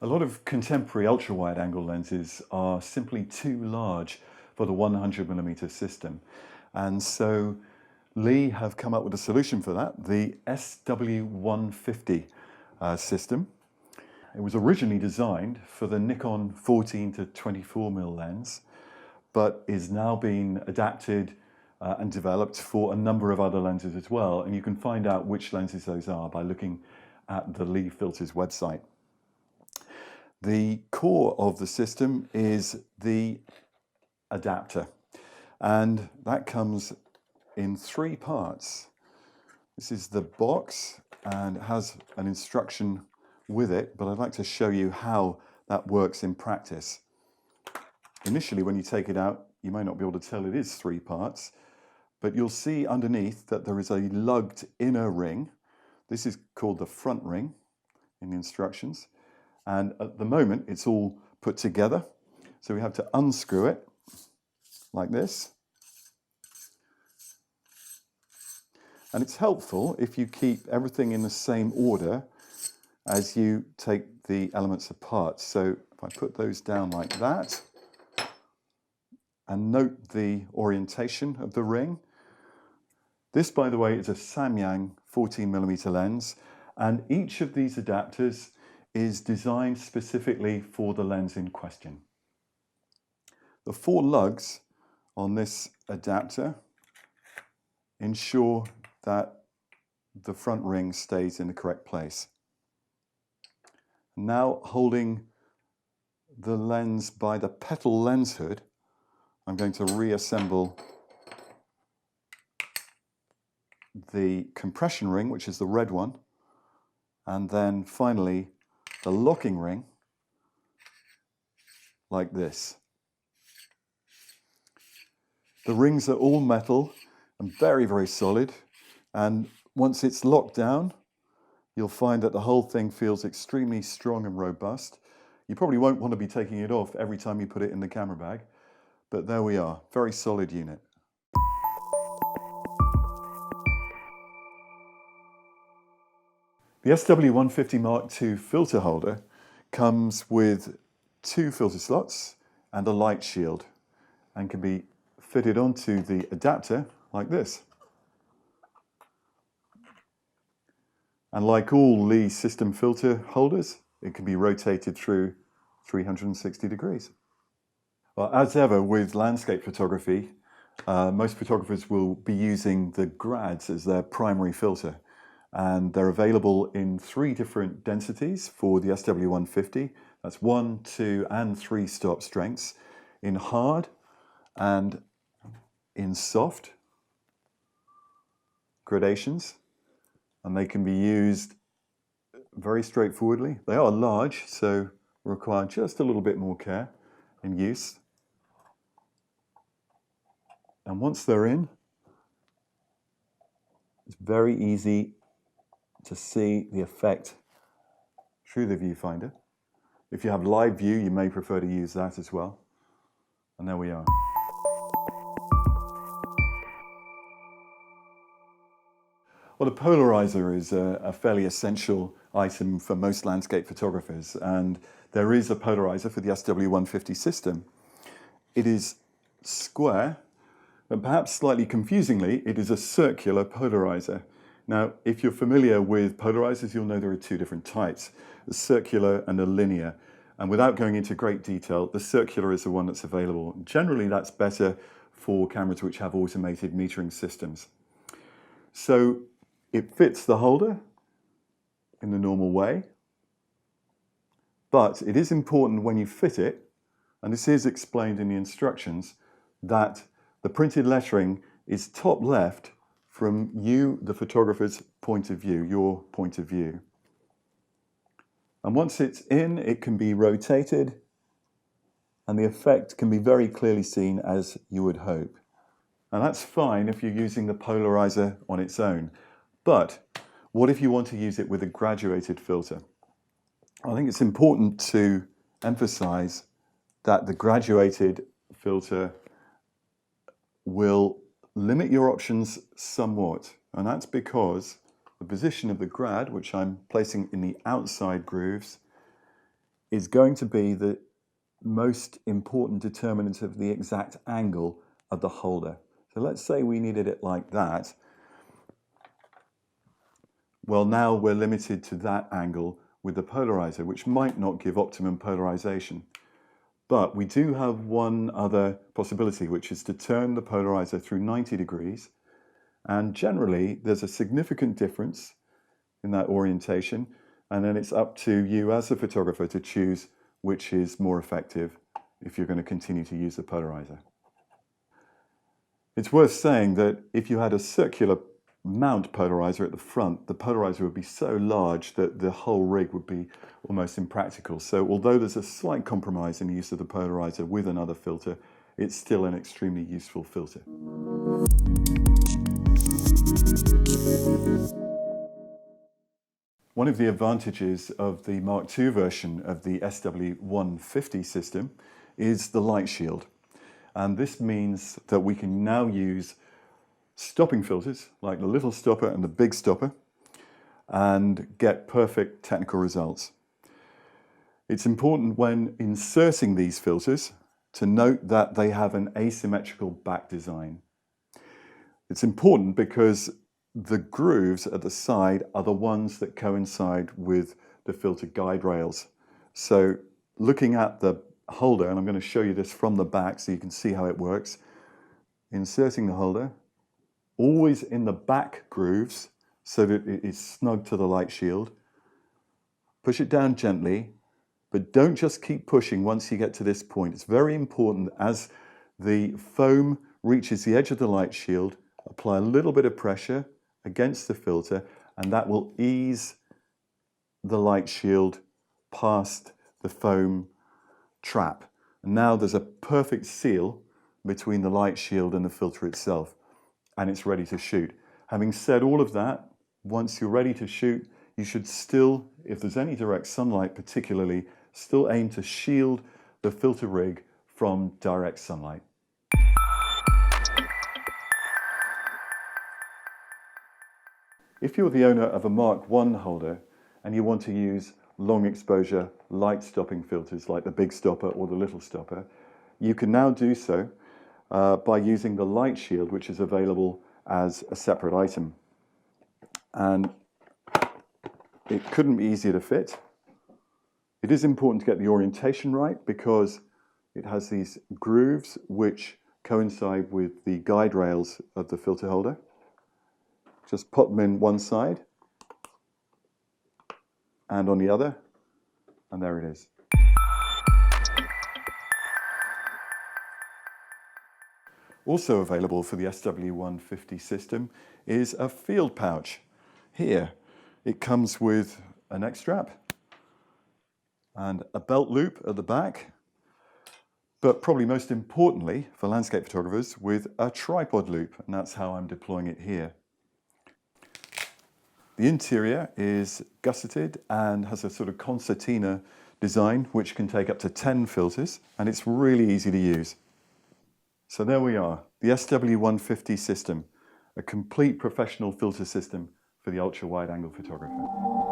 lot of contemporary ultra-wide angle lenses are simply too large for the 100mm system. And so Lee have come up with a solution for that, the SW150 system. It was originally designed for the Nikon 14 to 24mm lens, but is now being adapted and developed for a number of other lenses as well. And you can find out which lenses those are by looking at the Lee Filters website. The core of the system is the adapter, and that comes in three parts. This is the box, and it has an instruction with it, but I'd like to show you how that works in practice. Initially, when you take it out, you may not be able to tell it is three parts, but you'll see underneath that there is a lugged inner ring. This is called the front ring in the instructions. And at the moment, it's all put together. So we have to unscrew it like this. And it's helpful if you keep everything in the same order as you take the elements apart. So if I put those down like that, and note the orientation of the ring. This, by the way, is a Samyang 14mm lens, and each of these adapters is designed specifically for the lens in question. The four lugs on this adapter ensure that the front ring stays in the correct place. Now, holding the lens by the petal lens hood, I'm going to reassemble the compression ring, which is the red one, and then finally the locking ring, like this. The rings are all metal and very, very solid, and once it's locked down, you'll find that the whole thing feels extremely strong and robust. You probably won't want to be taking it off every time you put it in the camera bag, but there we are, very solid unit. The SW150 Mark II filter holder comes with two filter slots and a light shield, and can be fitted onto the adapter like this. And like all Lee system filter holders, it can be rotated through 360 degrees. Well, as ever with landscape photography, most photographers will be using the grads as their primary filter. And they're available in three different densities for the SW150. That's 1, 2, and 3 stop strengths, in hard and in soft gradations. And they can be used very straightforwardly. They are large, so require just a little bit more care in use. And once they're in, it's very easy to see the effect through the viewfinder. If you have live view, you may prefer to use that as well. And there we are. Well, a polarizer is a fairly essential item for most landscape photographers, and there is a polarizer for the SW150 system. It is square, but perhaps slightly confusingly, it is a circular polarizer. Now, if you're familiar with polarizers, you'll know there are two different types, a circular and a linear. And without going into great detail, the circular is the one that's available. Generally, that's better for cameras which have automated metering systems. So it fits the holder in the normal way, but it is important when you fit it, and this is explained in the instructions, that the printed lettering is top left from you, the photographer's point of view, your point of view. And once it's in, it can be rotated, and the effect can be very clearly seen as you would hope. And that's fine if you're using the polarizer on its own. But what if you want to use it with a graduated filter? I think it's important to emphasize that the graduated filter will limit your options somewhat, and that's because the position of the grad, which I'm placing in the outside grooves, is going to be the most important determinant of the exact angle of the holder. So let's say we needed it like that. Well, now we're limited to that angle with the polarizer, which might not give optimum polarization. But we do have one other possibility, which is to turn the polarizer through 90 degrees. And generally, there's a significant difference in that orientation. And then it's up to you as a photographer to choose which is more effective if you're going to continue to use the polarizer. It's worth saying that if you had a circular mount polarizer at the front, the polarizer would be so large that the whole rig would be almost impractical. So although there's a slight compromise in the use of the polarizer with another filter, it's still an extremely useful filter. One of the advantages of the Mark II version of the SW150 system is the light shield. And this means that we can now use stopping filters like the little stopper and the big stopper and get perfect technical results. It's important when inserting these filters to note that they have an asymmetrical back design. It's important because the grooves at the side are the ones that coincide with the filter guide rails. So looking at the holder, and I'm going to show you this from the back so you can see how it works, inserting the holder, always in the back grooves so that it is snug to the light shield. Push it down gently, but don't just keep pushing once you get to this point. It's very important as the foam reaches the edge of the light shield, apply a little bit of pressure against the filter, and that will ease the light shield past the foam trap. And now there's a perfect seal between the light shield and the filter itself, and it's ready to shoot. Having said all of that, once you're ready to shoot, you should still, if there's any direct sunlight particularly, still aim to shield the filter rig from direct sunlight. If you're the owner of a Mark I holder and you want to use long exposure light stopping filters like the big stopper or the little stopper, you can now do so by using the light shield, which is available as a separate item. And it couldn't be easier to fit. It is important to get the orientation right because it has these grooves which coincide with the guide rails of the filter holder. Just pop them in one side and on the other, and there it is. Also available for the SW150 system is a field pouch. Here, it comes with a neck strap and a belt loop at the back, but probably most importantly for landscape photographers, with a tripod loop, and that's how I'm deploying it here. The interior is gusseted and has a sort of concertina design which can take up to 10 filters, and it's really easy to use. So there we are, the SW150 system, a complete professional filter system for the ultra-wide angle photographer.